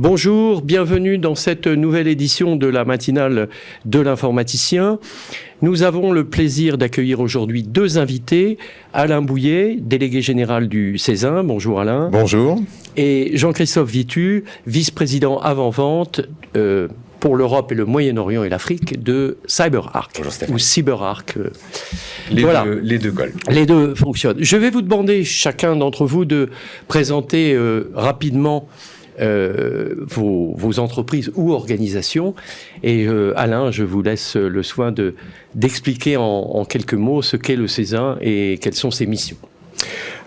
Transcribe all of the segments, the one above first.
Bonjour, bienvenue dans cette nouvelle édition de la matinale de l'informaticien. Nous avons le plaisir d'accueillir aujourd'hui deux invités. Alain Bouillet, délégué général du CESIN. Bonjour Alain. Bonjour. Et Jean-Christophe Vitu, vice-président avant-vente pour l'Europe et le Moyen-Orient et l'Afrique de CyberArk. Bonjour Stéphane. Ou CyberArk. Les deux collent. Les deux fonctionnent. Je vais vous demander, chacun d'entre vous, de présenter rapidement vos entreprises ou organisations. Et Alain, je vous laisse le soin d'expliquer en quelques mots ce qu'est le CESIN et quelles sont ses missions.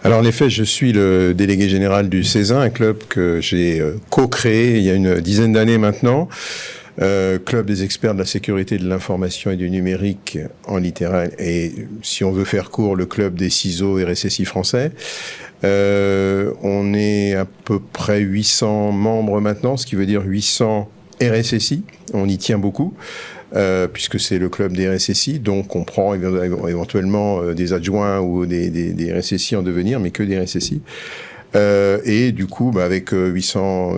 Alors en effet, je suis le délégué général du CESIN, un club que j'ai co-créé il y a une dizaine d'années maintenant. Club des experts de la sécurité de l'information et du numérique en littéral, et si on veut faire court, le club des CISO RSSI français. On est à peu près 800 membres maintenant, ce qui veut dire 800 RSSI. On y tient beaucoup, puisque c'est le club des RSSI, donc on prend éventuellement des adjoints ou des RSSI en devenir, mais que des RSSI. Et du coup, avec 800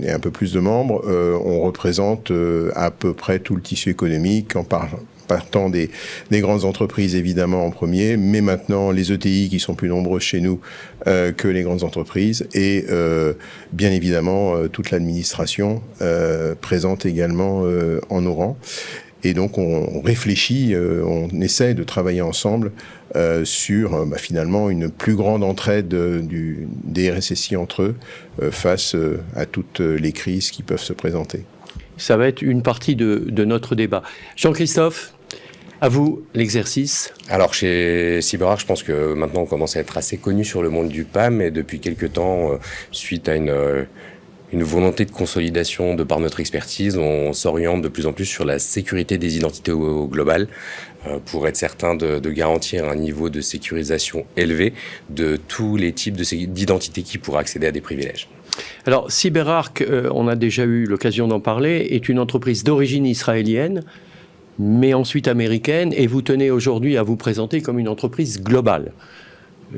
et un peu plus de membres, on représente à peu près tout le tissu économique en partant des grandes entreprises évidemment en premier, mais maintenant les ETI qui sont plus nombreux chez nous que les grandes entreprises, et bien évidemment toute l'administration présente également en nos rangs. Et donc on réfléchit, on essaie de travailler ensemble sur finalement une plus grande entraide des RSSI entre eux face à toutes les crises qui peuvent se présenter. Ça va être une partie de notre débat. Jean-Christophe, à vous l'exercice. Alors chez CyberArk, je pense que maintenant on commence à être assez connu sur le monde du PAM, et depuis quelques temps, suite à une volonté de consolidation de par notre expertise, on s'oriente de plus en plus sur la sécurité des identités au global pour être certain de garantir un niveau de sécurisation élevé de tous les types d'identités qui pourraient accéder à des privilèges. Alors CyberArk, on a déjà eu l'occasion d'en parler, est une entreprise d'origine israélienne, mais ensuite américaine, et vous tenez aujourd'hui à vous présenter comme une entreprise globale.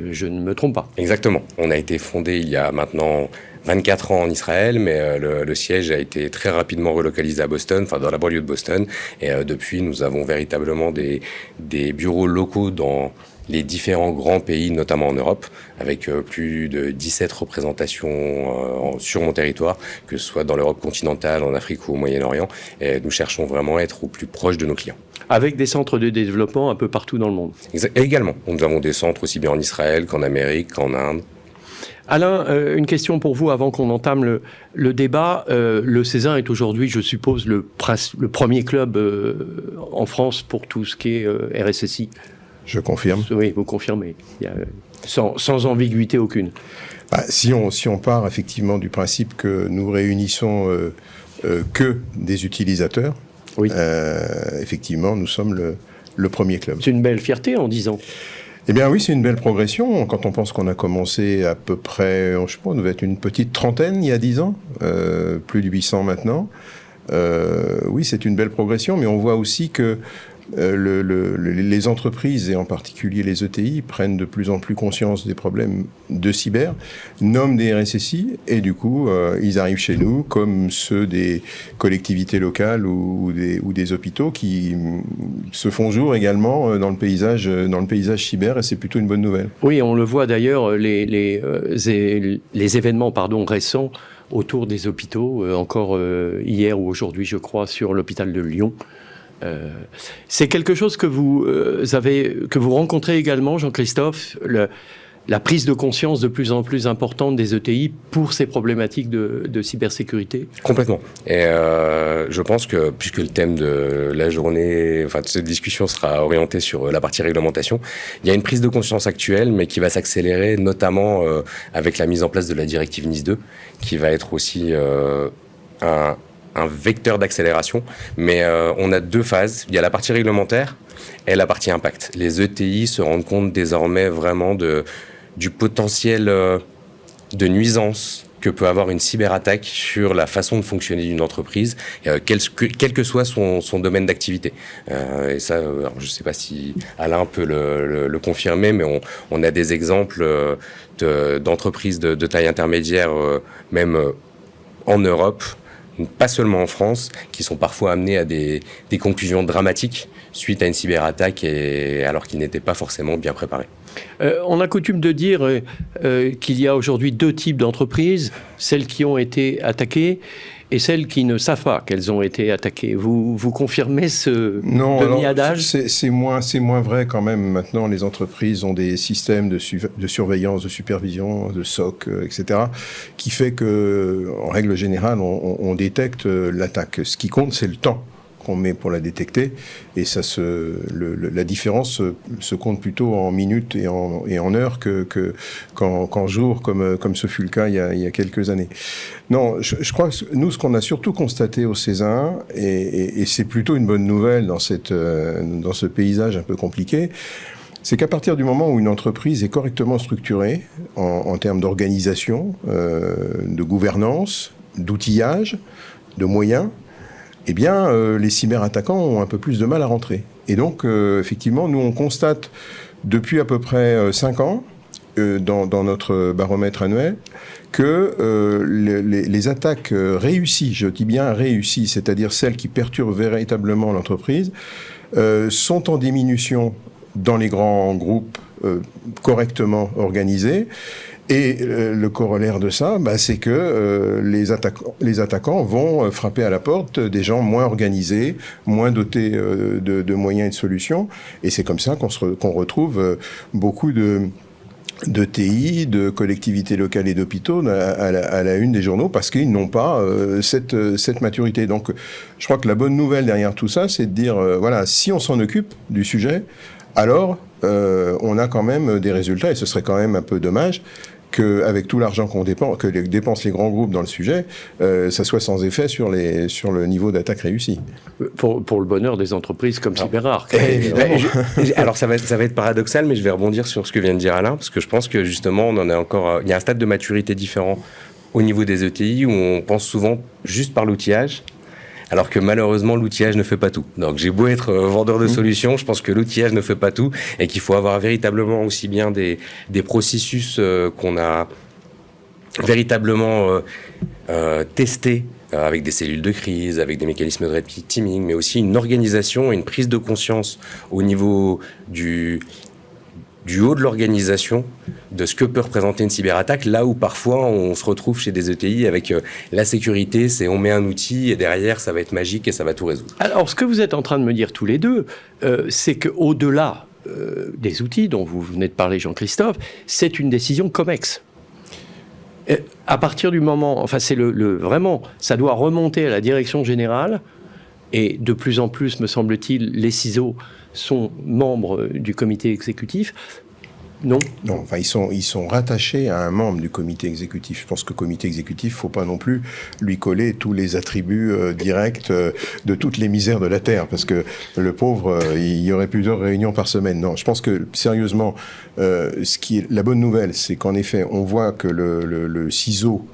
Je ne me trompe pas. Exactement. On a été fondé il y a maintenant 24 ans en Israël, mais le siège a été très rapidement relocalisé à Boston, enfin dans la banlieue de Boston. Et depuis, nous avons véritablement des bureaux locaux dans les différents grands pays, notamment en Europe, avec plus de 17 représentations sur mon territoire, que ce soit dans l'Europe continentale, en Afrique ou au Moyen-Orient. Et nous cherchons vraiment à être au plus proche de nos clients. Avec des centres de développement un peu partout dans le monde. Et également, nous avons des centres aussi bien en Israël qu'en Amérique, qu'en Inde. Alain, une question pour vous avant qu'on entame le débat. Le CESIN est aujourd'hui, je suppose, le premier club en France pour tout ce qui est RSSI. Je confirme. Oui, vous confirmez. Sans ambiguïté aucune. Si on part effectivement du principe que nous réunissons que des utilisateurs, oui. Effectivement, nous sommes le premier club. C'est une belle fierté en 10 ans. Eh bien oui, c'est une belle progression. Quand on pense qu'on a commencé à peu près, je sais pas, on devait être une petite trentaine il y a 10 ans, plus de 800 maintenant. Oui, c'est une belle progression, mais on voit aussi que les entreprises, et en particulier les ETI, prennent de plus en plus conscience des problèmes de cyber, nomment des RSSI, et du coup, ils arrivent chez nous, comme ceux des collectivités locales ou des hôpitaux, qui se font jour également dans le paysage cyber, et c'est plutôt une bonne nouvelle. Oui, on le voit d'ailleurs, les événements récents autour des hôpitaux, encore hier ou aujourd'hui, je crois, sur l'hôpital de Lyon. C'est quelque chose que vous rencontrez également, Jean-Christophe, la prise de conscience de plus en plus importante des ETI pour ces problématiques de cybersécurité. Complètement. Et je pense que, puisque le thème de la journée, enfin de cette discussion sera orienté sur la partie réglementation, il y a une prise de conscience actuelle, mais qui va s'accélérer, notamment avec la mise en place de la directive NIS 2, qui va être aussi un vecteur d'accélération, mais on a deux phases. Il y a la partie réglementaire et la partie impact. Les ETI se rendent compte désormais vraiment du potentiel de nuisance que peut avoir une cyberattaque sur la façon de fonctionner d'une entreprise, quel que soit son domaine d'activité. Et ça, alors je ne sais pas si Alain peut le confirmer, mais on a des exemples d'entreprises de taille intermédiaire, même en Europe, pas seulement en France, qui sont parfois amenés à des conclusions dramatiques suite à une cyberattaque alors qu'ils n'étaient pas forcément bien préparés. On a coutume de dire qu'il y a aujourd'hui 2 types d'entreprises, celles qui ont été attaquées et celles qui ne savent pas qu'elles ont été attaquées. Vous confirmez ce demi-adage ? C'est moins vrai quand même. Maintenant, les entreprises ont des systèmes de surveillance, de supervision, de SOC, etc., qui fait que, en règle générale, on détecte l'attaque. Ce qui compte, c'est le temps qu'on met pour la détecter, et ça la différence se compte plutôt en minutes et en heures qu'en jours, comme ce fut le cas il y a quelques années. Non, je crois que nous, ce qu'on a surtout constaté au CESA, et c'est plutôt une bonne nouvelle dans ce paysage un peu compliqué, c'est qu'à partir du moment où une entreprise est correctement structurée en termes d'organisation, de gouvernance, d'outillage, de moyens, eh bien, les cyberattaquants ont un peu plus de mal à rentrer. Et donc, effectivement, nous, on constate depuis à peu près 5 ans, dans notre baromètre annuel, que les attaques réussies, je dis bien réussies, c'est-à-dire celles qui perturbent véritablement l'entreprise, sont en diminution dans les grands groupes correctement organisés. Et le corollaire de ça, c'est que les attaquants vont frapper à la porte des gens moins organisés, moins dotés de moyens et de solutions. Et c'est comme ça qu'on retrouve beaucoup de TI, de collectivités locales et d'hôpitaux à la une des journaux, parce qu'ils n'ont pas cette maturité. Donc, je crois que la bonne nouvelle derrière tout ça, c'est de dire, voilà, si on s'en occupe du sujet, alors on a quand même des résultats, et ce serait quand même un peu dommage qu'avec tout l'argent que dépensent les grands groupes dans le sujet, ça soit sans effet sur le niveau d'attaque réussi. Pour le bonheur des entreprises comme CyberArk. Alors ça va être paradoxal, mais je vais rebondir sur ce que vient de dire Alain, parce que je pense que justement, on en a encore, il y a un stade de maturité différent au niveau des ETI, où on pense souvent juste par l'outillage, alors que malheureusement, l'outillage ne fait pas tout. Donc j'ai beau être vendeur de solutions, je pense que l'outillage ne fait pas tout, et qu'il faut avoir véritablement aussi bien des processus qu'on a véritablement testés avec des cellules de crise, avec des mécanismes de red teaming, mais aussi une organisation et une prise de conscience au niveau du haut de l'organisation, de ce que peut représenter une cyberattaque, là où parfois on se retrouve chez des ETI avec la sécurité, c'est on met un outil et derrière ça va être magique et ça va tout résoudre. Alors ce que vous êtes en train de me dire tous les deux, c'est qu'au-delà des outils dont vous venez de parler, Jean-Christophe, c'est une décision COMEX. À partir du moment, enfin c'est vraiment, ça doit remonter à la direction générale, et de plus en plus, me semble-t-il, les CISO sont membres du comité exécutif. Non, enfin ils sont rattachés à un membre du comité exécutif. Je pense que le comité exécutif, faut pas non plus lui coller tous les attributs directs de toutes les misères de la terre, parce que le pauvre, il y aurait plusieurs réunions par semaine. Non, je pense que sérieusement, la bonne nouvelle, c'est qu'en effet, on voit que le CISO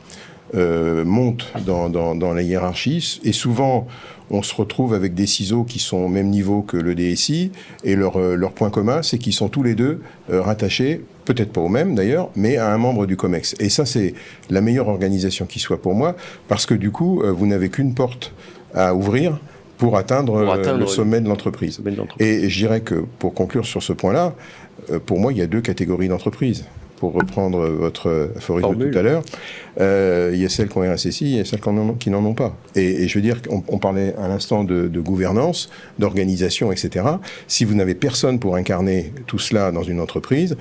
monte dans la hiérarchie, et souvent on se retrouve avec des CISO qui sont au même niveau que le DSI, et leur point commun, c'est qu'ils sont tous les deux rattachés, peut-être pas au même d'ailleurs, mais à un membre du COMEX. Et ça, c'est la meilleure organisation qui soit pour moi, parce que du coup, vous n'avez qu'une porte à ouvrir pour atteindre le sommet de l'entreprise. Et je dirais que, pour conclure sur ce point-là, pour moi, il y a 2 catégories d'entreprises. Pour reprendre votre aphorisme de tout à l'heure, il y a celles qui ont RSSI, il y a celles qui n'en ont pas. Et je veux dire, on parlait à l'instant de gouvernance, d'organisation, etc. Si vous n'avez personne pour incarner tout cela dans une entreprise,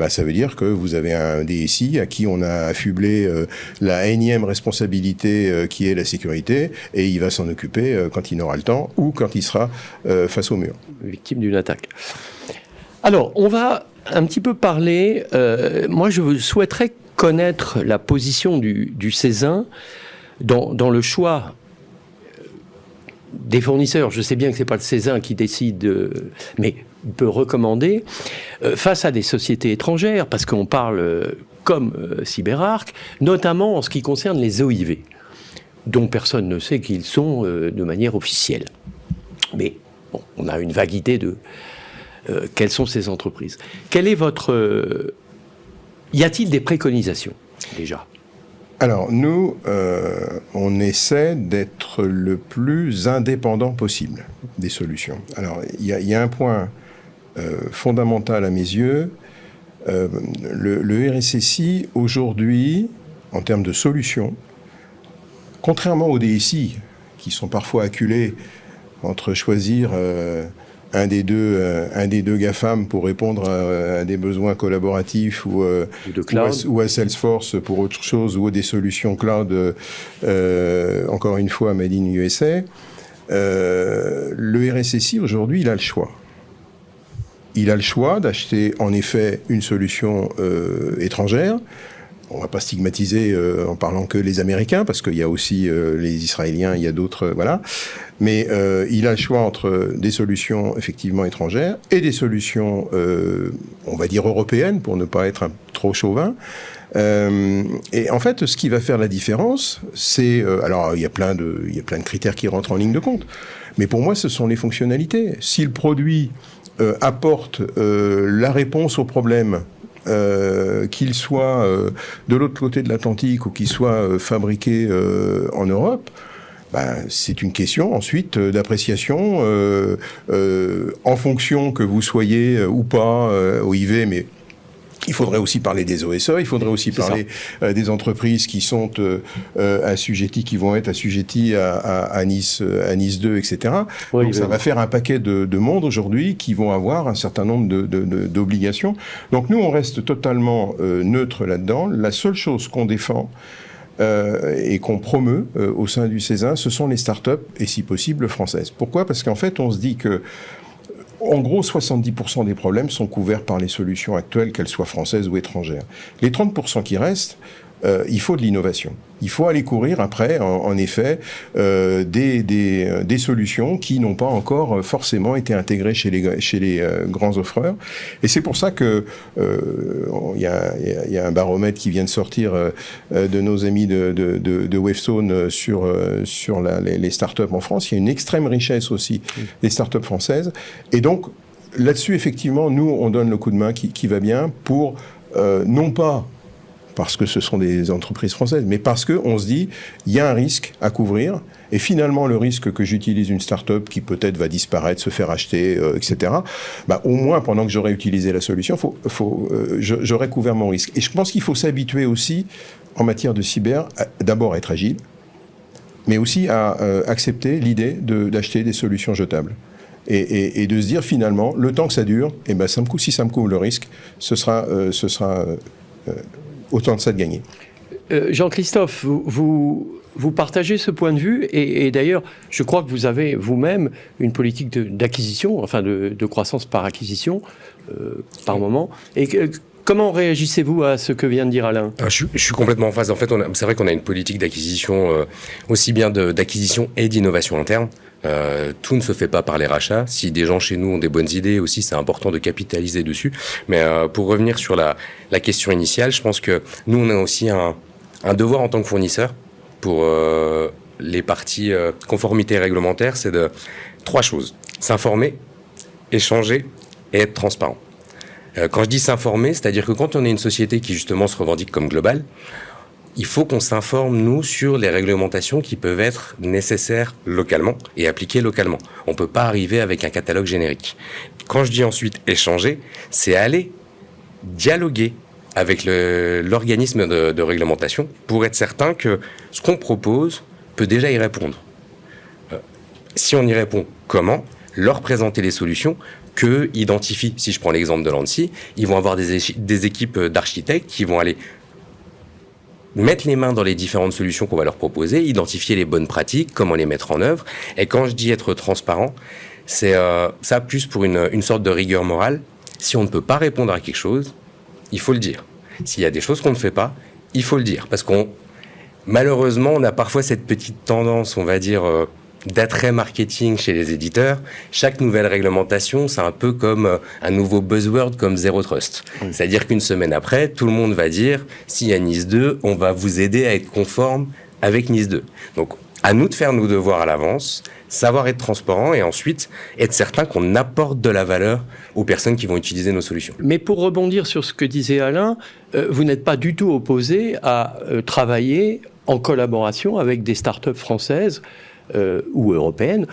ça veut dire que vous avez un DSI à qui on a affublé la énième responsabilité qui est la sécurité, et il va s'en occuper quand il aura le temps ou quand il sera face au mur. Victime d'une attaque. Alors, on va un petit peu parler, moi je souhaiterais connaître la position du CESIN dans le choix des fournisseurs. Je sais bien que ce n'est pas le CESIN qui décide, mais il peut recommander, face à des sociétés étrangères, parce qu'on parle comme CyberArk, notamment en ce qui concerne les OIV, dont personne ne sait qu'ils sont de manière officielle. Mais bon, on a une vague idée de... quelles sont ces entreprises? Quelle est votre... Y a-t-il des préconisations, déjà? Alors, nous, on essaie d'être le plus indépendant possible des solutions. Alors, il y a un point fondamental à mes yeux. Le RSSI, aujourd'hui, en termes de solutions, contrairement aux DSI, qui sont parfois acculés entre choisir un des deux GAFAM pour répondre à des besoins collaboratifs ou à Salesforce pour autre chose, ou des solutions cloud, encore une fois, made in USA, le RSSI, aujourd'hui, il a le choix. Il a le choix d'acheter, en effet, une solution étrangère. On ne va pas stigmatiser en parlant que les Américains, parce qu'il y a aussi les Israéliens, il y a d'autres, voilà. Mais il a le choix entre des solutions effectivement étrangères et des solutions, on va dire européennes, pour ne pas être trop chauvin. Et en fait, ce qui va faire la différence, c'est... alors, il y a plein de critères qui rentrent en ligne de compte. Mais pour moi, ce sont les fonctionnalités. Si le produit apporte la réponse au problème, qu'il soit de l'autre côté de l'Atlantique ou qu'il soit fabriqué en Europe, c'est une question ensuite d'appréciation en fonction que vous soyez ou pas OIV, mais il faudrait aussi parler des OSE, il faudrait aussi parler des entreprises qui sont assujetties, qui vont être assujetties à Nice 2, etc. Oui, donc ça va faire un paquet de monde aujourd'hui qui vont avoir un certain nombre d'obligations. Donc nous, on reste totalement neutre là-dedans. La seule chose qu'on défend et qu'on promeut au sein du CESA, ce sont les startups et si possible françaises. Pourquoi ? Parce qu'en fait, on se dit que en gros, 70% des problèmes sont couverts par les solutions actuelles, qu'elles soient françaises ou étrangères. Les 30% qui restent, il faut de l'innovation. Il faut aller courir après, en effet, des solutions qui n'ont pas encore forcément été intégrées chez les grands offreurs. Et c'est pour ça que il y a un baromètre qui vient de sortir de nos amis de Wavestone sur les startups en France. Il y a une extrême richesse aussi des startups françaises. Et donc, là-dessus, effectivement, nous, on donne le coup de main qui va bien pour, non pas parce que ce sont des entreprises françaises, mais parce qu'on se dit, il y a un risque à couvrir, et finalement, le risque que j'utilise une start-up qui peut-être va disparaître, se faire acheter, etc., au moins, pendant que j'aurai utilisé la solution, j'aurai couvert mon risque. Et je pense qu'il faut s'habituer aussi, en matière de cyber, d'abord à être agile, mais aussi à accepter l'idée d'acheter des solutions jetables. Et de se dire, finalement, le temps que ça dure, si ça me couvre le risque, ce sera autant de ça de gagner. Jean-Christophe, vous partagez ce point de vue et d'ailleurs, je crois que vous avez vous-même une politique d'acquisition, enfin de croissance par acquisition, par moment. Et comment réagissez-vous à ce que vient de dire Alain ? Je suis complètement en phase. En fait, c'est vrai qu'on a une politique d'acquisition, aussi bien d'acquisition et d'innovation interne. Tout ne se fait pas par les rachats. Si des gens chez nous ont des bonnes idées aussi, c'est important de capitaliser dessus. Mais pour revenir sur la question initiale, je pense que nous, on a aussi un devoir en tant que fournisseur pour les parties conformité réglementaire, c'est de 3 choses. S'informer, échanger et être transparent. Quand je dis s'informer, c'est-à-dire que quand on est une société qui justement se revendique comme globale, il faut qu'on s'informe, nous, sur les réglementations qui peuvent être nécessaires localement et appliquées localement. On ne peut pas arriver avec un catalogue générique. Quand je dis ensuite échanger, c'est aller dialoguer avec l'organisme de réglementation pour être certain que ce qu'on propose peut déjà y répondre. Si on y répond, comment ? Leur présenter les solutions qu'eux identifient. Si je prends l'exemple de l'ANSSI, ils vont avoir des équipes d'architectes qui vont aller mettre les mains dans les différentes solutions qu'on va leur proposer, identifier les bonnes pratiques, comment les mettre en œuvre. Et quand je dis être transparent, c'est ça plus pour une sorte de rigueur morale. Si on ne peut pas répondre à quelque chose, il faut le dire. S'il y a des choses qu'on ne fait pas, il faut le dire. Parce malheureusement, on a parfois cette petite tendance, on va dire, d'attrait marketing chez les éditeurs. Chaque nouvelle réglementation, c'est un peu comme un nouveau buzzword comme Zero Trust. Oui. C'est-à-dire qu'une semaine après, tout le monde va dire, s'il y a NIS 2, on va vous aider à être conforme avec NIS 2. Donc, À nous de faire nos devoirs à l'avance, savoir être transparent et ensuite être certain qu'on apporte de la valeur aux personnes qui vont utiliser nos solutions. Mais pour rebondir sur ce que disait Alain, vous n'êtes pas du tout opposé à travailler en collaboration avec des startups françaises ou européennes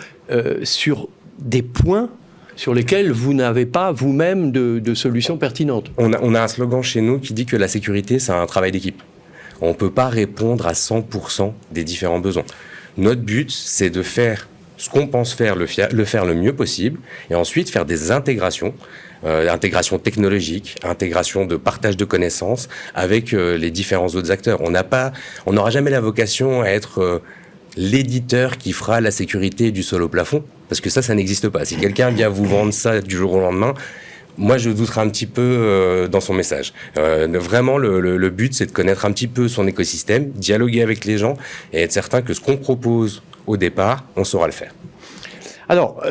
sur des points sur lesquels vous n'avez pas vous-même de solutions pertinentes. On a un slogan chez nous qui dit que la sécurité, c'est un travail d'équipe. On ne peut pas répondre à 100% des différents besoins. Notre but, c'est de faire ce qu'on pense faire, le faire le mieux possible, et ensuite faire des intégrations, intégration technologique, intégration de partage de connaissances avec les différents autres acteurs. On n'aura jamais la vocation à être l'éditeur qui fera la sécurité du sol au plafond, parce que ça n'existe pas. Si quelqu'un vient vous vendre ça du jour au lendemain, moi, je douterai un petit peu dans son message. Vraiment, le but, c'est de connaître un petit peu son écosystème, dialoguer avec les gens et être certain que ce qu'on propose au départ, on saura le faire. Alors,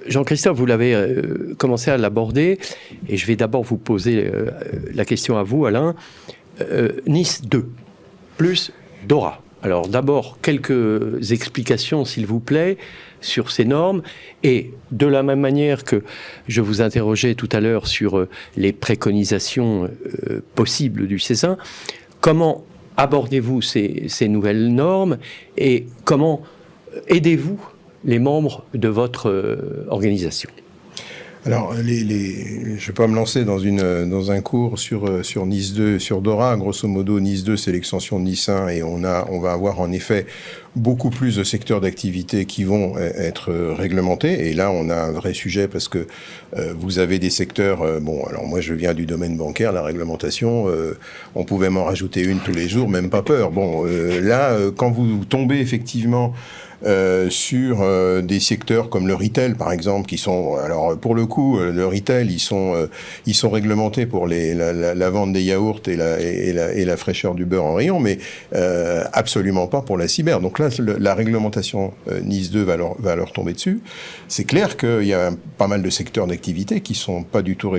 Jean-Christophe, vous l'avez commencé à l'aborder, et je vais d'abord vous poser la question à vous, Alain. Nice 2, plus DORA. Alors d'abord, quelques explications, s'il vous plaît, sur ces normes. Et de la même manière que je vous interrogeais tout à l'heure sur les préconisations possibles du CESIN, comment abordez-vous ces nouvelles normes et comment aidez-vous les membres de votre organisation ? Alors, je ne vais pas me lancer dans un cours sur Nice 2, sur DORA. Grosso modo, Nice 2, c'est l'extension de Nice 1 et on va avoir en effet beaucoup plus de secteurs d'activité qui vont être réglementés. Et là, on a un vrai sujet parce que vous avez des secteurs... alors moi, je viens du domaine bancaire, la réglementation, on pouvait m'en rajouter une tous les jours, même pas peur. Là, quand vous tombez effectivement... sur des secteurs comme le retail, par exemple, qui sont... Alors, pour le coup, le retail, ils sont réglementés pour la vente des yaourts et la fraîcheur du beurre en rayon, mais absolument pas pour la cyber. Donc là, la réglementation Nice 2 va leur tomber dessus. C'est clair qu'il y a pas mal de secteurs d'activité qui sont pas du tout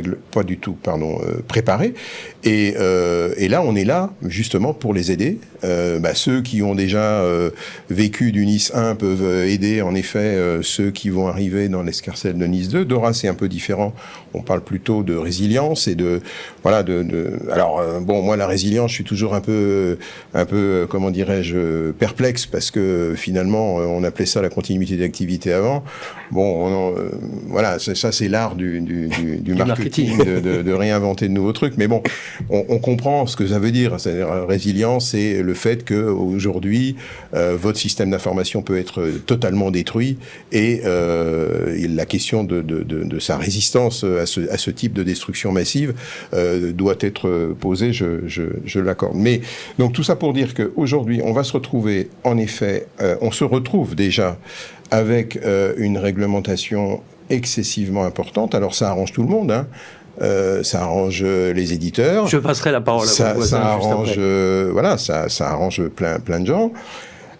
préparés. Et là, on est là, justement, pour les aider. Ceux qui ont déjà vécu du Nice 1 peuvent aider en effet ceux qui vont arriver dans l'escarcelle de Nice 2. DORA, c'est un peu différent. On parle plutôt de résilience et moi, la résilience, je suis toujours un peu, comment dirais-je, perplexe parce que finalement, on appelait ça la continuité d'activité avant. Ça, c'est l'art du marketing, de réinventer de nouveaux trucs. Mais bon, on comprend ce que ça veut dire. C'est-à-dire, résilience, c'est le fait que aujourd'hui, votre système d'information peut être totalement détruit et la question de sa résistance à ce type de destruction massive doit être posée, je l'accorde. Mais donc tout ça pour dire qu'aujourd'hui, on va se retrouver, en effet, on se retrouve déjà avec une réglementation excessivement importante. Alors ça arrange tout le monde, hein. Ça arrange les éditeurs. Je passerai la parole à vos voisins. Ça arrange plein de gens.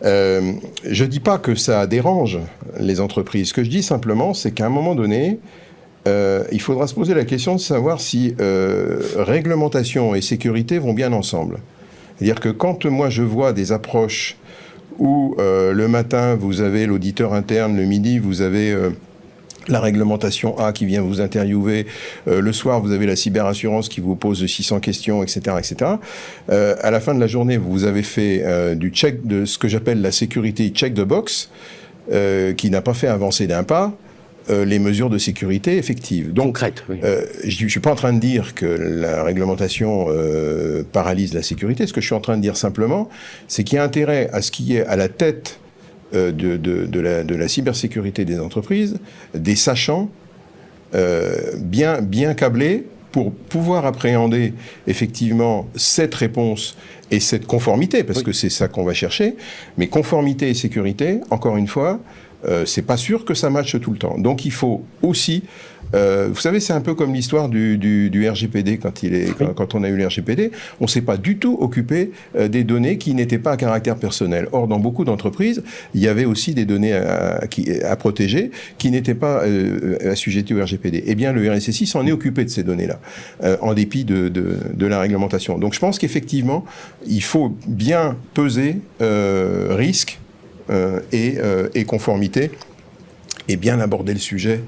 Je dis pas que ça dérange les entreprises. Ce que je dis simplement, c'est qu'à un moment donné, il faudra se poser la question de savoir si réglementation et sécurité vont bien ensemble. C'est-à-dire que quand moi je vois des approches où le matin vous avez l'auditeur interne, le midi vous avez la réglementation A qui vient vous interviewer, le soir vous avez la cyberassurance qui vous pose 600 questions, etc., etc. À la fin de la journée, vous avez fait du check de ce que j'appelle la sécurité check the box, qui n'a pas fait avancer d'un pas les mesures de sécurité effectives. Donc, concrètes, oui. Je ne suis pas en train de dire que la réglementation paralyse la sécurité. Ce que je suis en train de dire simplement, c'est qu'il y a intérêt à ce qu'il y ait à la tête de la cybersécurité des entreprises des sachants bien câblés pour pouvoir appréhender effectivement cette réponse et cette conformité, parce que c'est ça qu'on va chercher. Mais conformité et sécurité, encore une fois, c'est pas sûr que ça matche tout le temps. Donc il faut aussi... vous savez, c'est un peu comme l'histoire du RGPD quand on a eu le RGPD. On ne s'est pas du tout occupé des données qui n'étaient pas à caractère personnel. Or, dans beaucoup d'entreprises, il y avait aussi des données à protéger qui n'étaient pas assujetties au RGPD. Eh bien, le RSSI s'en est occupé de ces données-là, en dépit de la réglementation. Donc, je pense qu'effectivement, il faut bien peser risque et conformité, et bien aborder le sujet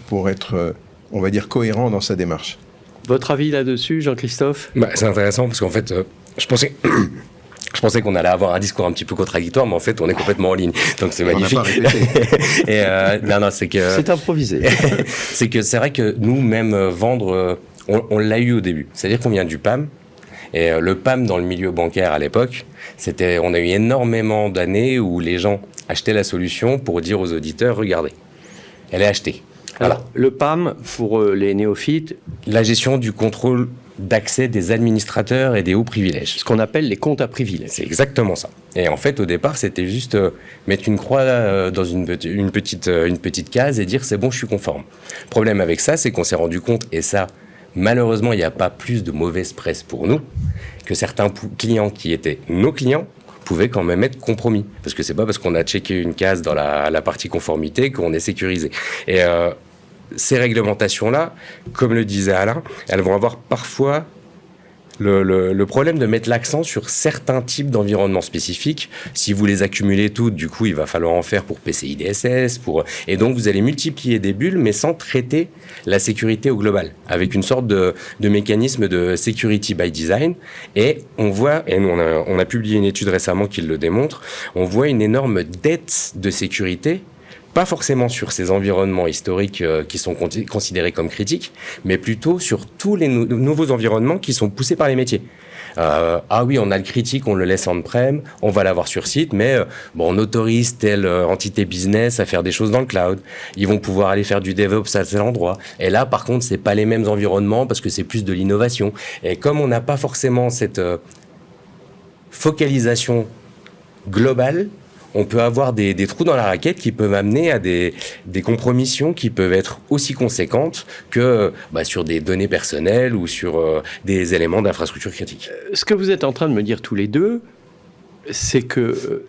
pour être, on va dire, cohérent dans sa démarche. Votre avis là-dessus, Jean-Christophe ? C'est intéressant parce qu'en fait, je pensais qu'on allait avoir un discours un petit peu contradictoire, mais en fait, on est complètement en ligne. Donc, c'est magnifique. On n'a pas répété. Non, c'est que... C'est improvisé. c'est vrai que nous, même vendre, on l'a eu au début. C'est-à-dire qu'on vient du PAM. Et le PAM, dans le milieu bancaire à l'époque, on a eu énormément d'années où les gens achetaient la solution pour dire aux auditeurs, regardez, elle est achetée. Voilà. Alors, le PAM, pour les néophytes, la gestion du contrôle d'accès des administrateurs et des hauts privilèges. Ce qu'on appelle les comptes à privilèges. C'est exactement ça. Et en fait, au départ, c'était juste mettre une croix dans une petite case et dire c'est bon, je suis conforme. Le problème avec ça, c'est qu'on s'est rendu compte, et ça, malheureusement, il n'y a pas plus de mauvaise presse pour nous, que certains clients qui étaient nos clients pouvaient quand même être compromis. Parce que c'est pas parce qu'on a checké une case dans la partie conformité qu'on est sécurisé. Et ces réglementations-là, comme le disait Alain, elles vont avoir parfois le problème de mettre l'accent sur certains types d'environnements spécifiques. Si vous les accumulez toutes, du coup, il va falloir en faire pour PCI DSS, et donc vous allez multiplier des bulles, mais sans traiter la sécurité au global, avec une sorte de mécanisme de security by design. Et on voit, et nous on a publié une étude récemment qui le démontre, on voit une énorme dette de sécurité, pas forcément sur ces environnements historiques qui sont considérés comme critiques, mais plutôt sur tous les nouveaux environnements qui sont poussés par les métiers. Ah oui, on a le critique, on le laisse on-prem, on va l'avoir sur site, mais on autorise telle entité business à faire des choses dans le cloud. Ils vont pouvoir aller faire du DevOps à tel endroit. Et là, par contre, c'est pas les mêmes environnements parce que c'est plus de l'innovation. Et comme on n'a pas forcément cette focalisation globale, on peut avoir des trous dans la raquette qui peuvent amener à des compromissions qui peuvent être aussi conséquentes que sur des données personnelles ou sur des éléments d'infrastructure critiques. Ce que vous êtes en train de me dire tous les deux, c'est que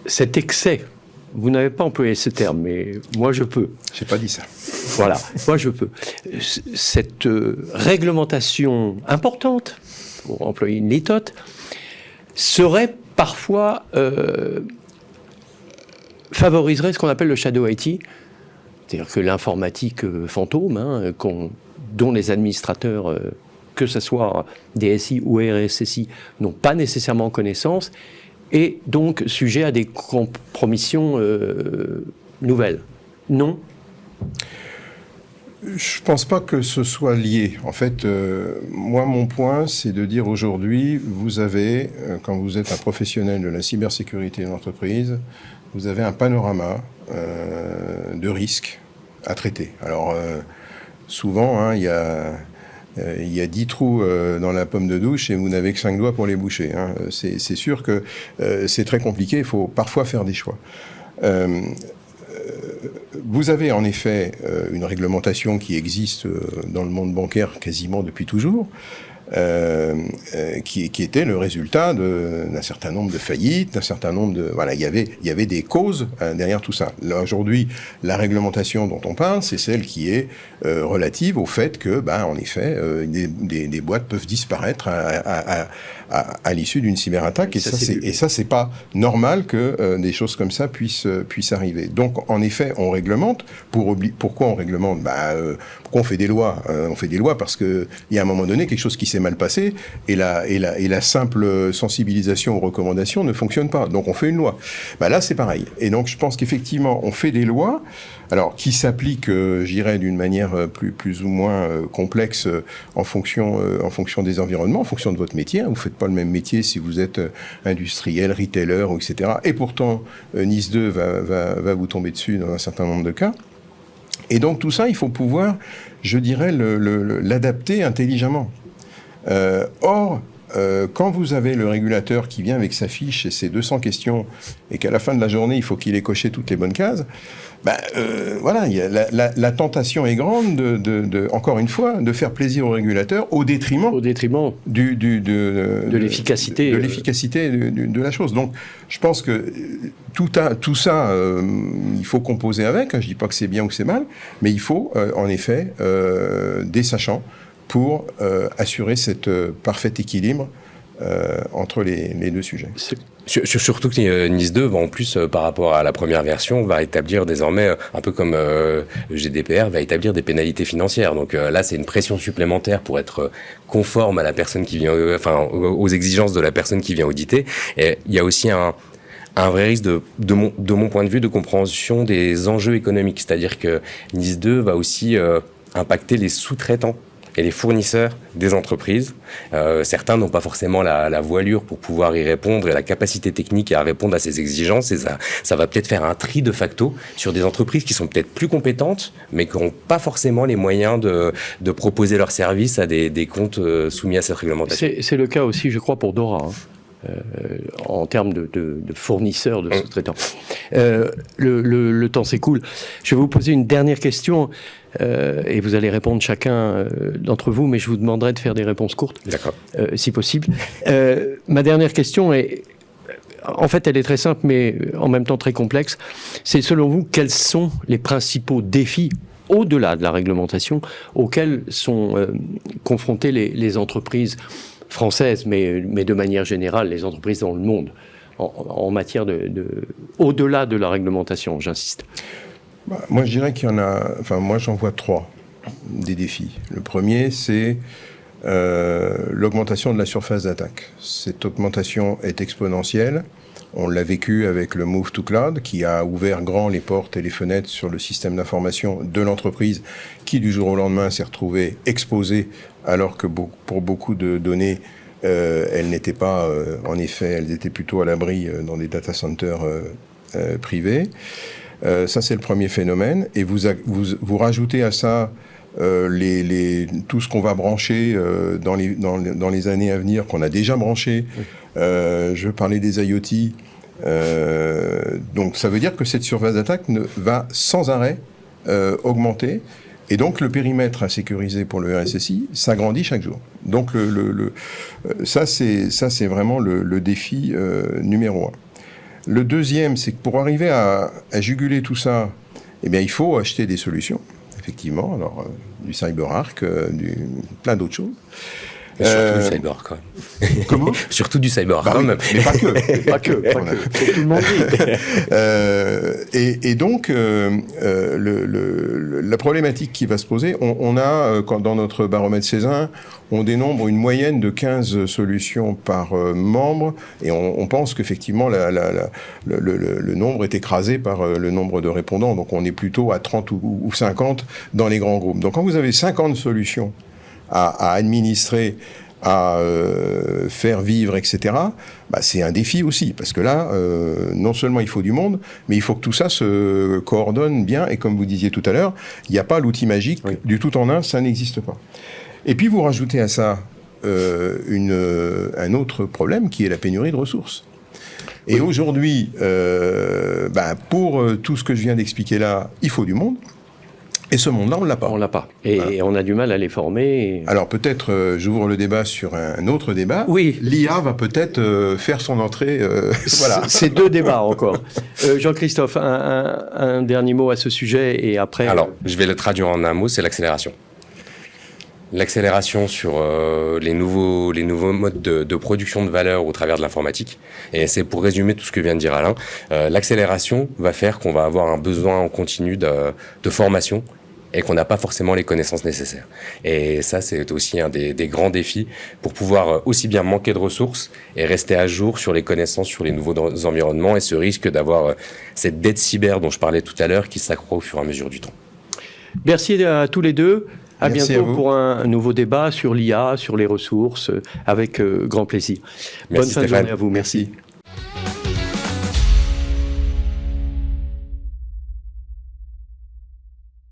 cet excès, vous n'avez pas employé ce terme, mais moi je peux. J'ai pas dit ça. Voilà, moi je peux. Cette réglementation importante, pour employer une litote, serait parfois... favoriserait ce qu'on appelle le shadow IT, c'est-à-dire que l'informatique fantôme, dont les administrateurs, que ce soit DSI ou RSSI, n'ont pas nécessairement connaissance, et donc sujet à des compromissions nouvelles. Non ? Je ne pense pas que ce soit lié. En fait, moi, mon point, c'est de dire aujourd'hui, vous avez, quand vous êtes un professionnel de la cybersécurité d'entreprise, vous avez un panorama de risques à traiter. Alors, souvent, il y a 10 trous dans la pomme de douche et vous n'avez que 5 doigts pour les boucher. C'est sûr que c'est très compliqué, il faut parfois faire des choix. Vous avez en effet une réglementation qui existe dans le monde bancaire quasiment depuis toujours, qui était le résultat d'un certain nombre de faillites, d'un certain nombre de... Voilà, il y avait des causes derrière tout ça. Là, aujourd'hui, la réglementation dont on parle, c'est celle qui est relative au fait que, en effet, des boîtes peuvent disparaître à l'issue d'une cyberattaque. Et ça, c'est pas normal que des choses comme ça puissent arriver. Donc, en effet, on réglemente. Pourquoi on réglemente ? Pourquoi on fait des lois ? On fait des lois parce qu'il y a un moment donné quelque chose qui s'est mal passé et la simple sensibilisation aux recommandations ne fonctionne pas. Donc, on fait une loi. Là, c'est pareil. Et donc, je pense qu'effectivement, on fait des lois, alors qui s'appliquent, je dirais, d'une manière plus ou moins complexe en fonction des environnements, en fonction de votre métier. Vous ne faites pas le même métier si vous êtes industriel, retailer, etc. Et pourtant, NIS 2 va vous tomber dessus dans un certain nombre de cas. Et donc tout ça, il faut pouvoir, je dirais, l'adapter intelligemment. Or, quand vous avez le régulateur qui vient avec sa fiche et ses 200 questions, et qu'à la fin de la journée, il faut qu'il ait coché toutes les bonnes cases, voilà, la tentation est grande encore une fois, de faire plaisir au régulateur au détriment de l'efficacité de la chose. Donc, je pense que tout ça, il faut composer avec. Je dis pas que c'est bien ou que c'est mal, mais il faut en effet des sachants pour assurer cet parfait équilibre entre les deux sujets. Surtout que NIS 2 va en plus, par rapport à la première version, va établir désormais, un peu comme le GDPR, va établir des pénalités financières. Donc là, c'est une pression supplémentaire pour être conforme à la personne qui vient, aux exigences de la personne qui vient auditer. Et il y a aussi un vrai risque de mon point de vue de compréhension des enjeux économiques. C'est-à-dire que NIS 2 va aussi impacter les sous-traitants et les fournisseurs des entreprises. Certains n'ont pas forcément la voilure pour pouvoir y répondre et la capacité technique à répondre à ces exigences. Et ça va peut-être faire un tri de facto sur des entreprises qui sont peut-être plus compétentes, mais qui n'ont pas forcément les moyens de proposer leurs services à des comptes soumis à cette réglementation. C'est le cas aussi, je crois, pour Dora, en termes de fournisseurs, de sous-traitants. Le temps s'écoule. Je vais vous poser une dernière question. Et vous allez répondre chacun d'entre vous, mais je vous demanderai de faire des réponses courtes, si possible. Ma dernière question est, en fait, elle est très simple, mais en même temps très complexe. C'est, selon vous, quels sont les principaux défis, au-delà de la réglementation, auxquels sont confrontées les entreprises françaises, mais de manière générale, les entreprises dans le monde, en matière au-delà de la réglementation, j'insiste. Moi, je dirais qu'il y en a... Enfin, moi, j'en vois 3 des défis. Le premier, c'est l'augmentation de la surface d'attaque. Cette augmentation est exponentielle. On l'a vécu avec le Move to Cloud, qui a ouvert grand les portes et les fenêtres sur le système d'information de l'entreprise, qui, du jour au lendemain, s'est retrouvée exposée, alors que pour beaucoup de données, elles n'étaient pas... en effet, elles étaient plutôt à l'abri dans des data centers privés. Ça, c'est le premier phénomène. Et vous rajoutez à ça tout ce qu'on va brancher dans les années à venir, qu'on a déjà branché. Je veux parler des IoT. Donc, ça veut dire que cette surface d'attaque va sans arrêt augmenter. Et donc, le périmètre à sécuriser pour le RSSI s'agrandit chaque jour. Donc, ça, c'est vraiment le défi numéro 1. Le deuxième, c'est que pour arriver à juguler tout ça, eh bien, il faut acheter des solutions, effectivement. Alors, du CyberArk, plein d'autres choses. Et surtout du CyberArk, quand même. Comment ? Surtout du CyberArk, quand même. Mais pas que. Pas que. Faut tout le monde et donc, la problématique qui va se poser, on a, dans notre baromètre Cézanne, on dénombre une moyenne de 15 solutions par membre, et on pense qu'effectivement, le nombre est écrasé par le nombre de répondants, donc on est plutôt à 30 ou 50 dans les grands groupes. Donc quand vous avez 50 solutions à administrer, à faire vivre, etc., c'est un défi aussi, parce que là, non seulement il faut du monde, mais il faut que tout ça se coordonne bien, et comme vous disiez tout à l'heure, il n'y a pas l'outil magique, du tout en un, ça n'existe pas. Et puis vous rajoutez à ça un autre problème, qui est la pénurie de ressources. Et aujourd'hui, pour tout ce que je viens d'expliquer là, il faut du monde. Et ce monde-là, on ne l'a pas. On ne l'a pas. Et on a du mal à les former. Alors peut-être, j'ouvre le débat sur un autre débat. Oui. L'IA va peut-être faire son entrée. Voilà. C'est 2 débats encore. Jean-Christophe, un dernier mot à ce sujet et après... Alors, je vais le traduire en un mot, c'est l'accélération. L'accélération sur les nouveaux modes de production de valeur au travers de l'informatique. Et c'est pour résumer tout ce que vient de dire Alain. L'accélération va faire qu'on va avoir un besoin en continu de formation et qu'on n'a pas forcément les connaissances nécessaires. Et ça, c'est aussi un des grands défis pour pouvoir aussi bien manquer de ressources et rester à jour sur les connaissances, sur les nouveaux environnements et ce risque d'avoir cette dette cyber dont je parlais tout à l'heure qui s'accroît au fur et à mesure du temps. Merci à tous les deux. À Merci bientôt à pour un nouveau débat sur l'IA, sur les ressources, avec grand plaisir. Merci Bonne fin de journée à vous. Merci.